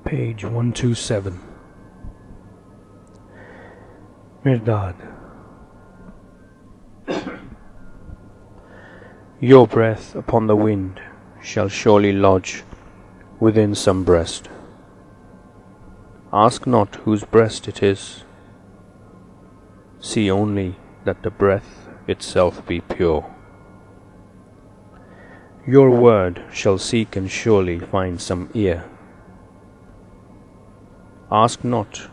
Page 127. Mirdad. Your breath upon the wind shall surely lodge within some breast. Ask not whose breast it is. See only that the breath itself be pure. Your word shall seek and surely find some ear. Ask not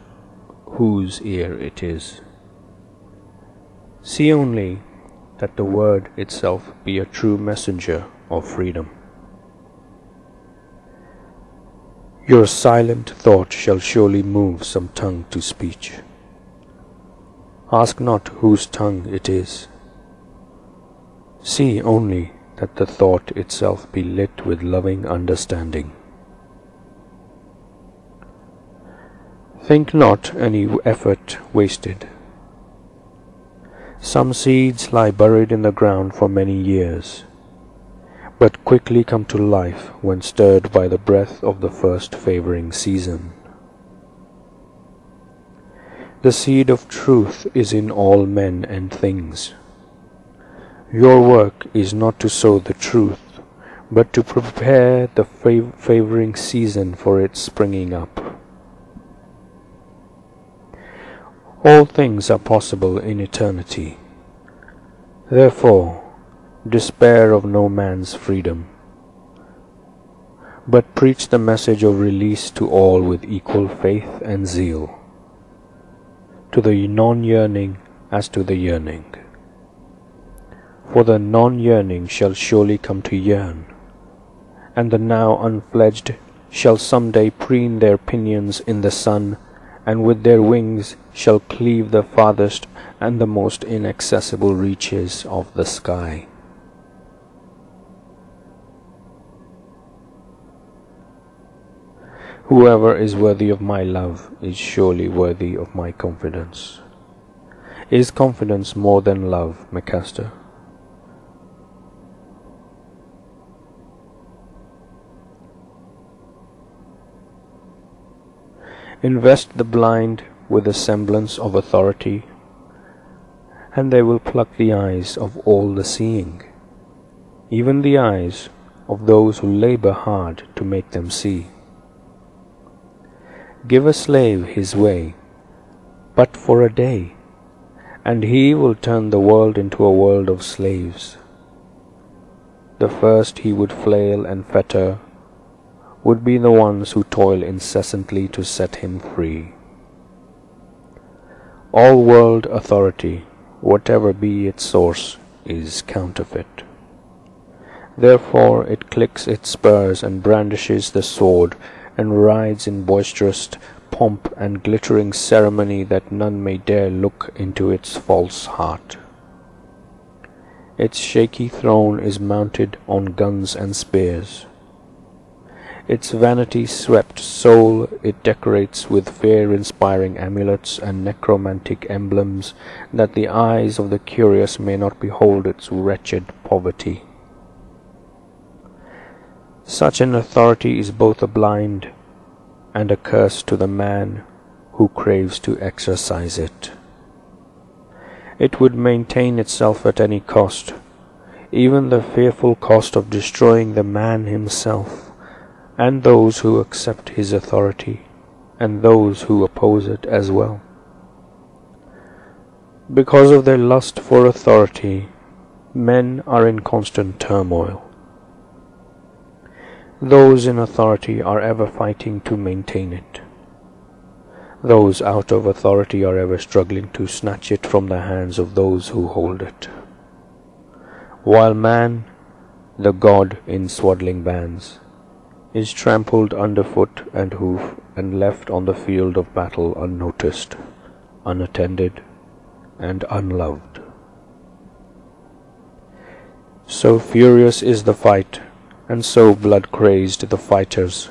whose ear it is. See only that the word itself be a true messenger of freedom. Your silent thought shall surely move some tongue to speech. Ask not whose tongue it is. See only that the thought itself be lit with loving understanding. Think not any effort wasted. Some seeds lie buried in the ground for many years, but quickly come to life when stirred by the breath of the first favoring season. The seed of truth is in all men and things. Your work is not to sow the truth, but to prepare the favoring season for its springing up. All things are possible in eternity. Therefore, despair of no man's freedom, but preach the message of release to all with equal faith and zeal, to the non-yearning as to the yearning. For the non-yearning shall surely come to yearn, and the now unfledged shall some day preen their pinions in the sun, and with their wings shall cleave the farthest and the most inaccessible reaches of the sky. Whoever is worthy of my love is surely worthy of my confidence. Is confidence more than love, Mekaster? Invest the blind with a semblance of authority, and they will pluck the eyes of all the seeing, even the eyes of those who labor hard to make them see. Give a slave his way, but for a day, and he will turn the world into a world of slaves. The first he would flail and fetter would be the ones who toil incessantly to set him free. All world authority, whatever be its source, is counterfeit. Therefore it clicks its spurs and brandishes the sword, and rides in boisterous pomp and glittering ceremony that none may dare look into its false heart. Its shaky throne is mounted on guns and spears. Its vanity-swept soul it decorates with fear-inspiring amulets and necromantic emblems, that the eyes of the curious may not behold its wretched poverty. Such an authority is both a blind and a curse to the man who craves to exercise it. It would maintain itself at any cost, even the fearful cost of destroying the man himself, and those who accept his authority, and those who oppose it as well. Because of their lust for authority, men are in constant turmoil. Those in authority are ever fighting to maintain it. Those out of authority are ever struggling to snatch it from the hands of those who hold it. While man, the god in swaddling bands, is trampled underfoot and hoof and left on the field of battle unnoticed, unattended, and unloved. So furious is the fight, and so blood-crazed the fighters,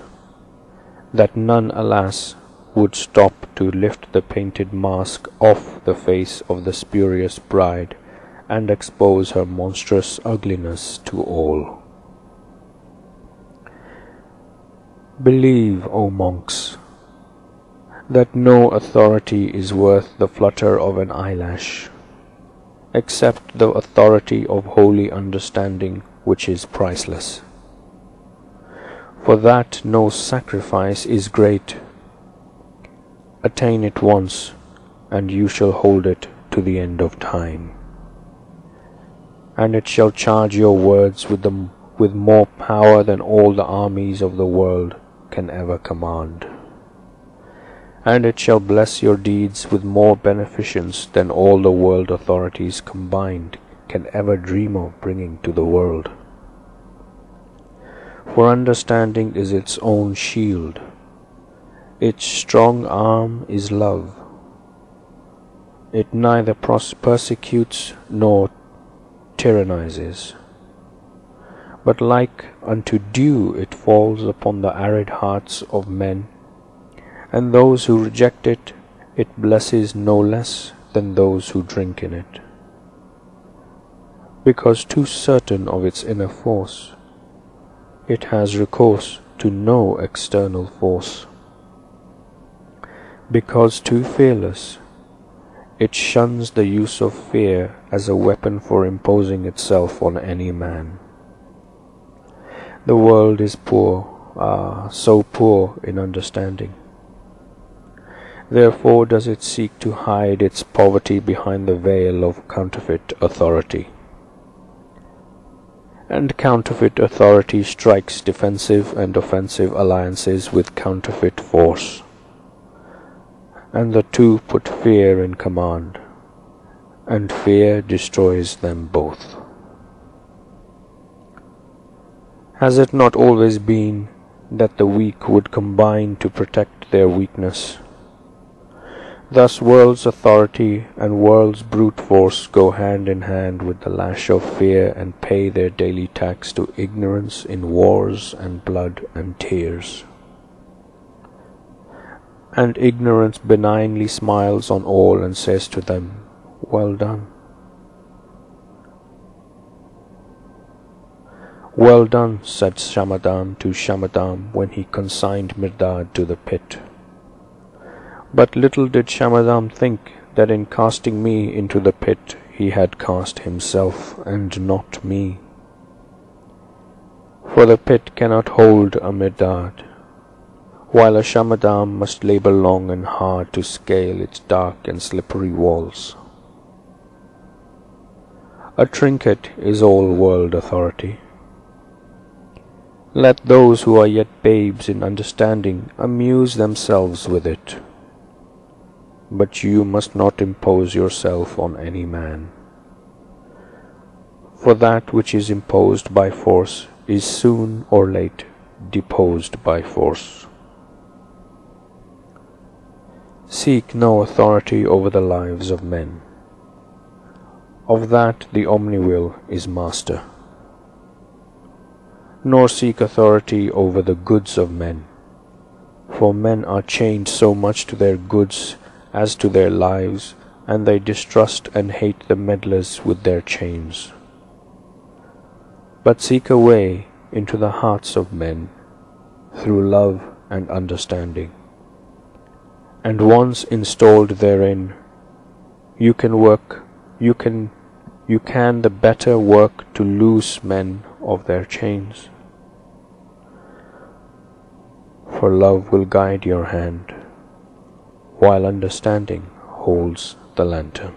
that none, alas, would stop to lift the painted mask off the face of the spurious bride and expose her monstrous ugliness to all. Believe, O monks, that no authority is worth the flutter of an eyelash, except the authority of holy understanding, which is priceless. For that no sacrifice is great. Attain it once, and you shall hold it to the end of time. And it shall charge your words with more power than all the armies of the world can ever command. And it shall bless your deeds with more beneficence than all the world authorities combined can ever dream of bringing to the world. For understanding is its own shield. Its strong arm is love. It neither persecutes nor tyrannizes, but like unto dew it falls upon the arid hearts of men, and those who reject it, it blesses no less than those who drink in it. Because too certain of its inner force, it has recourse to no external force. Because too fearless, it shuns the use of fear as a weapon for imposing itself on any man. The world is poor, so poor in understanding. Therefore does it seek to hide its poverty behind the veil of counterfeit authority. And counterfeit authority strikes defensive and offensive alliances with counterfeit force, and the two put fear in command, and fear destroys them both. Has it not always been that the weak would combine to protect their weakness? Thus world's authority and world's brute force go hand in hand with the lash of fear and pay their daily tax to ignorance in wars and blood and tears. And ignorance benignly smiles on all and says to them, "Well done." "Well done," said Shamadam to Shamadam when he consigned Mirdad to the pit. But little did Shamadam think that in casting me into the pit he had cast himself and not me. For the pit cannot hold a Mirdad, while a Shamadam must labor long and hard to scale its dark and slippery walls. A trinket is all world authority. Let those who are yet babes in understanding amuse themselves with it. But you must not impose yourself on any man. For that which is imposed by force is soon or late deposed by force. Seek no authority over the lives of men. Of that the Omniwill is master. Nor seek authority over the goods of men, for men are chained so much to their goods as to their lives, and they distrust and hate the meddlers with their chains. But seek a way into the hearts of men through love and understanding, and once installed therein, you can the better work to loose men of their chains. For love will guide your hand, while understanding holds the lantern.